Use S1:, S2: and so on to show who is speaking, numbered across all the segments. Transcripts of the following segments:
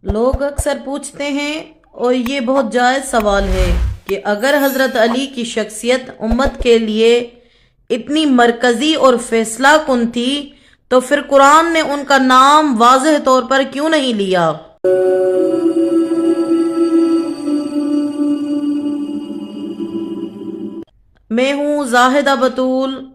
S1: لوگ اکثر پوچھتے ہیں اور یہ بہت جائز سوال ہے کہ اگر حضرت علی کی شخصیت امت کے لیے اتنی مرکزی اور فیصلہ کن تھی تو پھر قرآن نے ان کا نام واضح طور پر کیوں نہیں لیا؟ میں ہوں زاہدہ بطول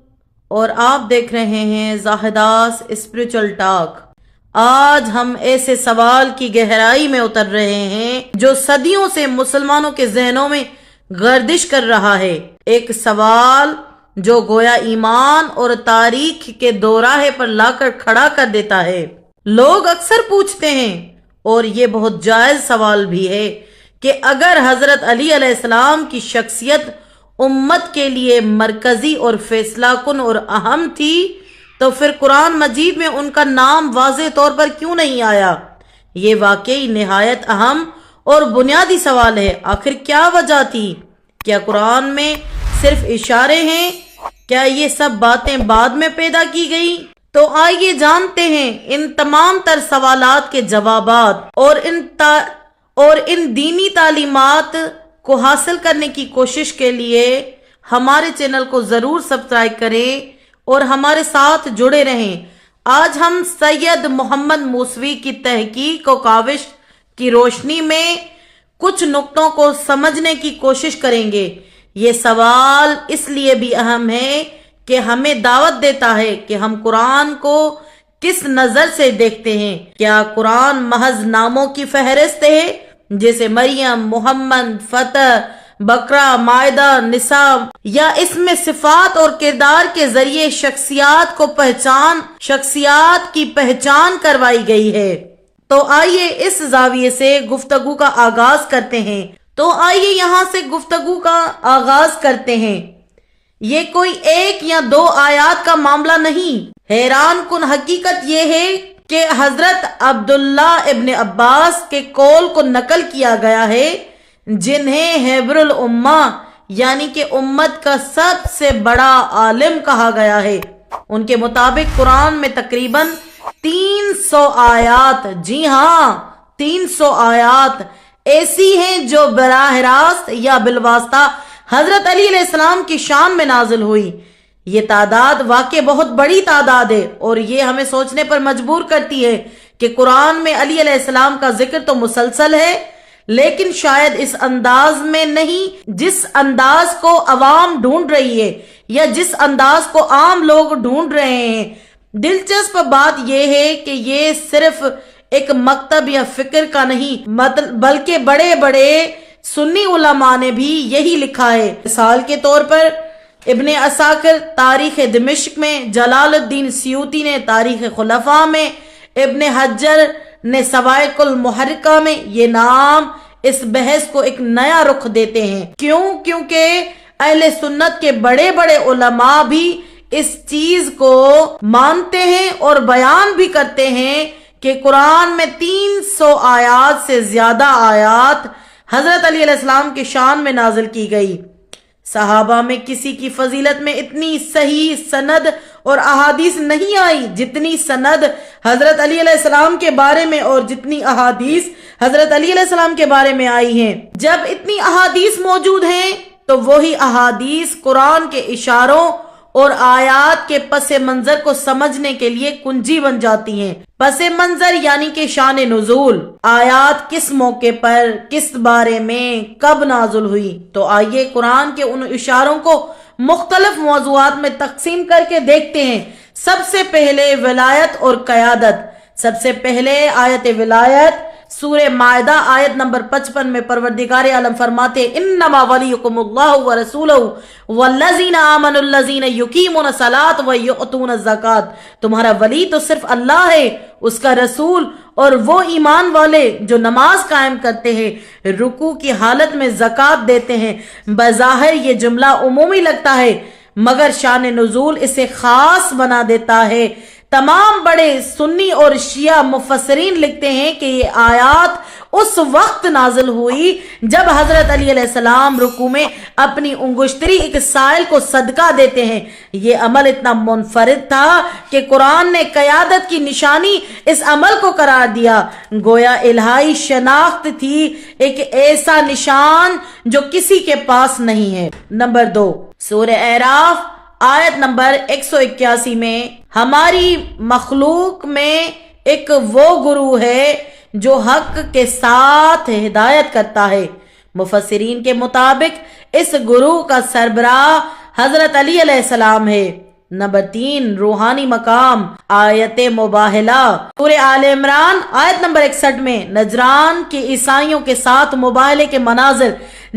S1: اور آپ دیکھ رہے ہیں زاہداس اسپریچول ٹاک۔ آج ہم ایسے سوال کی گہرائی میں اتر رہے ہیں جو صدیوں سے مسلمانوں کے ذہنوں میں گردش کر رہا ہے، ایک سوال جو گویا ایمان اور تاریخ کے دوراہے پر لا کر کھڑا کر دیتا ہے۔ لوگ اکثر پوچھتے ہیں اور یہ بہت جائز سوال بھی ہے کہ اگر حضرت علی علیہ السلام کی شخصیت امت کے لیے مرکزی اور فیصلہ کن اور اہم تھی تو پھر قرآن مجید میں ان کا نام واضح طور پر کیوں نہیں آیا؟ یہ واقعی نہایت اہم اور بنیادی سوال ہے۔ آخر کیا وجہ تھی؟ کیا قرآن میں صرف اشارے ہیں؟ کیا یہ سب باتیں بعد میں پیدا کی گئی؟ تو آئیے جانتے ہیں ان تمام تر سوالات کے جوابات اور ان دینی تعلیمات کو حاصل کرنے کی کوشش کے لیے ہمارے چینل کو ضرور سبسکرائب کریں اور ہمارے ساتھ جڑے رہیں۔ آج ہم سید محمد موسوی کی تحقیق و کاوش کی روشنی میں کچھ نقطوں کو سمجھنے کی کوشش کریں گے۔ یہ سوال اس لیے بھی اہم ہے کہ ہمیں دعوت دیتا ہے کہ ہم قرآن کو کس نظر سے دیکھتے ہیں۔ کیا قرآن محض ناموں کی فہرست ہے جیسے مریم، محمد، فتح، بقرہ، مائدہ، نساء، یا اس میں صفات اور کردار کے ذریعے شخصیات کی پہچان کروائی گئی ہے؟ تو آئیے اس زاویے سے گفتگو کا آغاز کرتے ہیں۔ یہ کوئی ایک یا دو آیات کا معاملہ نہیں۔ حیران کن حقیقت یہ ہے کہ حضرت عبداللہ ابن عباس کے قول کو نقل کیا گیا ہے، جنہیں حبر الامہ یعنی کہ امت کا سب سے بڑا عالم کہا گیا ہے۔ ان کے مطابق قرآن میں تقریباً 300 آیات، جی ہاں 300 آیات ایسی ہیں جو براہ راست یا بالواسطہ حضرت علی علیہ السلام کی شان میں نازل ہوئی۔ یہ تعداد واقع بہت بڑی تعداد ہے اور یہ ہمیں سوچنے پر مجبور کرتی ہے کہ قرآن میں علی علیہ السلام کا ذکر تو مسلسل ہے، لیکن شاید اس انداز میں نہیں جس انداز کو عوام ڈھونڈ رہی ہے یا جس انداز کو عام لوگ ڈھونڈ رہے ہیں۔ دلچسپ بات یہ ہے کہ یہ صرف ایک مکتب یا فکر کا نہیں بلکہ بڑے بڑے سنی علماء نے بھی یہی لکھا ہے۔ مثال کے طور پر ابن عساکر تاریخ دمشق میں، جلال الدین سیوطی نے تاریخ خلفاء میں، ابن حجر نے سوائق المحرقہ میں، یہ نام اس بحث کو ایک نیا رخ دیتے ہیں۔ کیونکہ اہل سنت کے بڑے بڑے علماء بھی اس چیز کو مانتے ہیں اور بیان بھی کرتے ہیں کہ قرآن میں 300 آیات سے زیادہ آیات حضرت علی علیہ السلام کی شان میں نازل کی گئی۔ صحابہ میں کسی کی فضیلت میں اتنی صحیح سند اور احادیث نہیں آئی جتنی سند حضرت علی علیہ السلام کے بارے میں اور جتنی احادیث حضرت علی علیہ السلام کے بارے میں آئی ہیں۔ جب اتنی احادیث موجود ہیں تو وہی احادیث قرآن کے اشاروں اور آیات کے پس منظر کو سمجھنے کے لیے کنجی بن جاتی ہیں۔ پس منظر یعنی کہ شان نزول، آیات کس موقع پر، کس بارے میں، کب نازل ہوئی۔ تو آئیے قرآن کے ان اشاروں کو مختلف موضوعات میں تقسیم کر کے دیکھتے ہیں۔ سب سے پہلے ولایت اور قیادت۔ سب سے پہلے آیت ولایت، سورہ مائدہ آیت نمبر 55 میں پروردگار عالم فرماتے انما ولیکم اللہ ورسولہ والذین آمنوا الذین یقیمون الصلاۃ ویؤتون الزکاۃ۔ تمہارا ولی تو صرف اللہ ہے، اس کا رسول اور وہ ایمان والے جو نماز قائم کرتے ہیں، رکوع کی حالت میں زکوٰۃ دیتے ہیں۔ بظاہر یہ جملہ عمومی لگتا ہے مگر شان نزول اسے خاص بنا دیتا ہے۔ تمام بڑے سنی اور شیعہ مفسرین لکھتے ہیں کہ یہ آیات اس وقت نازل ہوئی جب حضرت علی علیہ السلام رکوع میں اپنی انگشتری ایک سائل کو صدقہ دیتے ہیں۔ یہ عمل اتنا منفرد تھا کہ قرآن نے قیادت کی نشانی اس عمل کو قرار دیا، گویا الہی شناخت تھی، ایک ایسا نشان جو کسی کے پاس نہیں ہے۔ نمبر 2، سورہ اعراف آیت نمبر 181 میں ہماری مخلوق میں ایک وہ گروہ ہے جو حق کے ساتھ ہدایت کرتا ہے۔ مفسرین کے مطابق اس گروہ کا سربراہ حضرت علی علیہ السلام ہے۔ نمبر 3، روحانی مقام آیت مباہلہ سورہ آل عمران آیت نمبر 61 میں نجران کے عیسائیوں کے ساتھ مباہلے کے مناظر،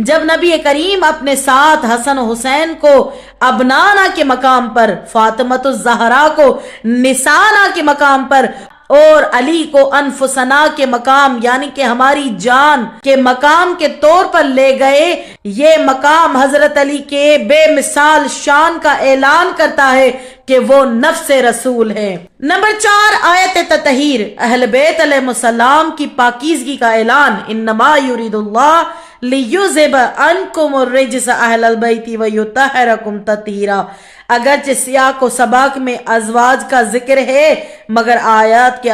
S1: جب نبی کریم اپنے ساتھ حسن و حسین کو ابنانا کے مقام پر، فاطمۃ الزہرا کو نسانا کے مقام پر اور علی کو انفسنا کے مقام یعنی کہ ہماری جان کے مقام کے طور پر لے گئے، یہ مقام حضرت علی کے بے مثال شان کا اعلان کرتا ہے کہ وہ نفس رسول ہے۔ نمبر 4، آیت تطہیر اہل بیت علیہ السلام کی پاکیزگی کا اعلان، انما یرید اللہ لیذہب عنکم الرجس اہل البیت ویطہرکم تطہیرا۔ اگرچہ سیاق و سباق میں ازواج کا ذکر ہے مگر آیات کے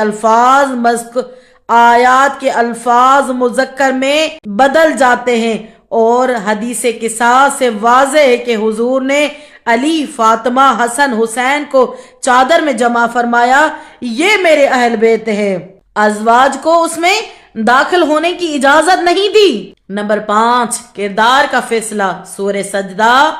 S1: الفاظ مذکر میں بدل جاتے ہیں، اور حدیث قصاص سے واضح ہے کہ حضور نے علی، فاطمہ، حسن، حسین کو چادر میں جمع فرمایا، یہ میرے اہل بیت ہے، ازواج کو اس میں داخل ہونے کی اجازت نہیں دی۔ نمبر 5، کردار کا فیصلہ سورہ سجدہ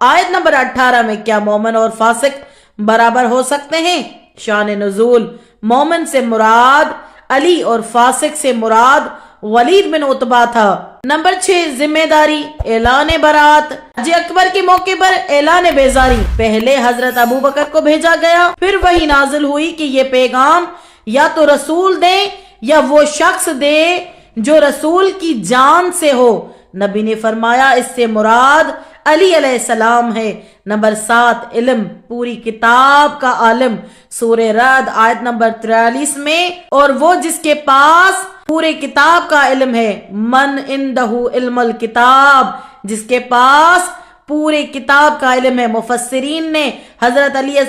S1: آیت نمبر 18 میں کیا مومن اور فاسق برابر ہو سکتے ہیں؟ شان نزول، مومن سے مراد علی اور فاسق سے مراد ولید بن عتبہ تھا۔ نمبر 6، ذمہ داری اعلان برات حج اکبر کے موقع پر اعلان بیزاری، پہلے حضرت ابوبکر کو بھیجا گیا، پھر وہی نازل ہوئی کہ یہ پیغام یا تو رسول دے یا وہ شخص دے جو رسول کی جان سے ہو۔ نبی نے فرمایا اس سے مراد علی علیہ السلام ہے۔ نمبر 7، علم پوری کتاب کا عالم سورہ رعد آیت نمبر 43 میں، اور وہ جس کے پاس پورے کتاب کا علم ہے، من عندہ علم الکتاب، جس کے پاس پورے کتاب کا علم ہے۔ مفسرین نے حضرت علی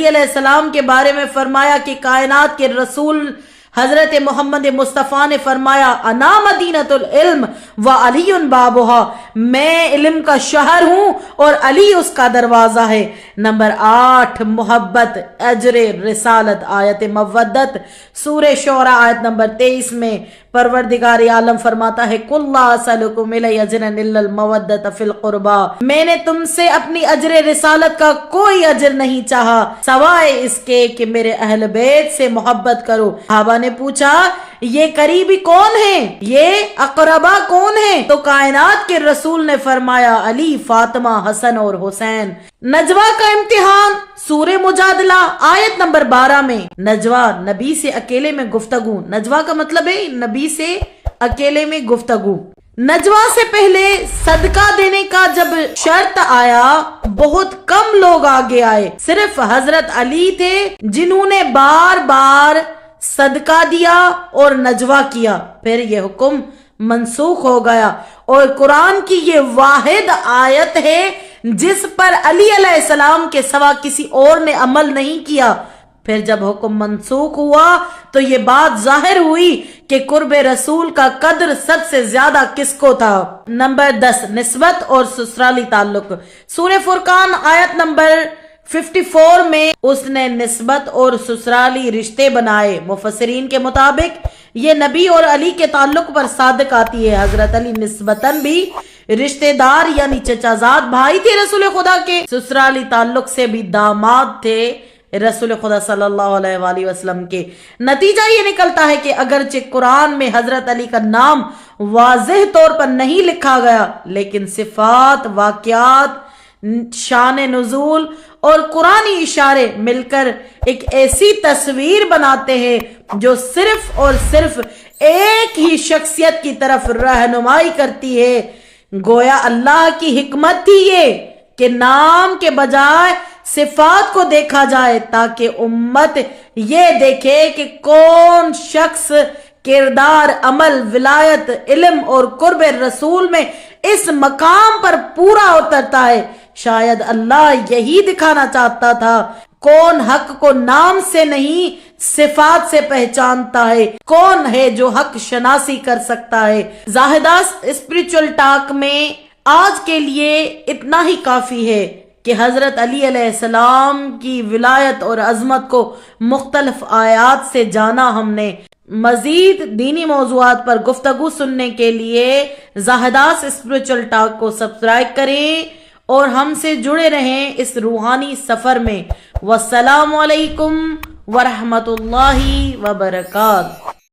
S1: علیہ السلام کے بارے میں فرمایا کہ کائنات کے رسول حضرت محمد مصطفیٰ نے فرمایا، انا مدینۃ العلم و علی بابہا، میں علم کا شہر ہوں اور علی اس کا دروازہ ہے۔ نمبر 8، محبت اجر رسالت آیت مودت سورہ شعراء آیت نمبر 23 میں پروردگار عالم فرماتا ہے، قُلْ لَا أَسْأَلُكُمْ عَلَيْهِ أَجْرًا إِلَّا الْمَوَدَّةَ فِي الْقُرْبَى، میں نے تم سے اپنی اجر رسالت کا کوئی اجر نہیں چاہا سوائے اس کے کہ میرے اہل بیت سے محبت کرو۔ صحابہ نے پوچھا یہ قریبی کون ہیں، یہ اقربا کون ہیں؟ تو کائنات کے رسول نے فرمایا علی، فاطمہ، حسن اور حسین۔ نجوہ کا امتحان سورہ مجادلہ آیت نمبر 12 میں نجوہ نبی سے اکیلے میں گفتگو، نجوہ کا مطلب ہے نبی سے اکیلے میں گفتگو۔ نجوہ سے پہلے صدقہ دینے کا جب شرط آیا بہت کم لوگ آگے آئے، صرف حضرت علی تھے جنہوں نے بار بار صدقہ دیا اور نجوہ کیا، پھر یہ حکم منسوخ ہو گیا اور قرآن کی یہ واحد آیت ہے جس پر علی علیہ السلام کے سوا کسی اور نے عمل نہیں کیا۔ پھر جب حکم منسوخ ہوا تو یہ بات ظاہر ہوئی کہ قرب رسول کا قدر سب سے زیادہ کس کو تھا۔ نمبر 10، نسبت اور سسرالی تعلق سورہ فرقان آیت نمبر 54 میں اس نے نسبت اور سسرالی رشتے بنائے۔ مفسرین کے مطابق یہ نبی اور علی کے تعلق پر صادق آتی ہے۔ حضرت علی نسبتاً بھی رشتہ دار یعنی چچا زاد بھائی تھے رسول خدا کے، سسرالی تعلق سے بھی داماد تھے رسول خدا صلی اللہ علیہ وآلہ وسلم کے۔ نتیجہ یہ نکلتا ہے کہ اگرچہ قرآن میں حضرت علی کا نام واضح طور پر نہیں لکھا گیا لیکن صفات، واقعات، شان نزول اور قرآنی اشارے مل کر ایک ایسی تصویر بناتے ہیں جو صرف اور صرف ایک ہی شخصیت کی طرف رہنمائی کرتی ہے۔ گویا اللہ کی حکمت تھی یہ کہ نام کے بجائے صفات کو دیکھا جائے تاکہ امت یہ دیکھے کہ کون شخص کردار، عمل، ولایت، علم اور قرب رسول میں اس مقام پر پورا اترتا ہے۔ شاید اللہ یہی دکھانا چاہتا تھا، کون حق کو نام سے نہیں صفات سے پہچانتا ہے، کون ہے جو حق شناسی کر سکتا ہے۔ زاہداز اسپریچول ٹاک میں آج کے لیے اتنا ہی کافی ہے کہ حضرت علی علیہ السلام کی ولایت اور عظمت کو مختلف آیات سے جانا ہم نے۔ مزید دینی موضوعات پر گفتگو سننے کے لیے زاہداز اسپریچول ٹاک کو سبسکرائب کریں اور ہم سے جڑے رہیں اس روحانی سفر میں۔ والسلام علیکم ورحمۃ اللہ وبرکاتہ۔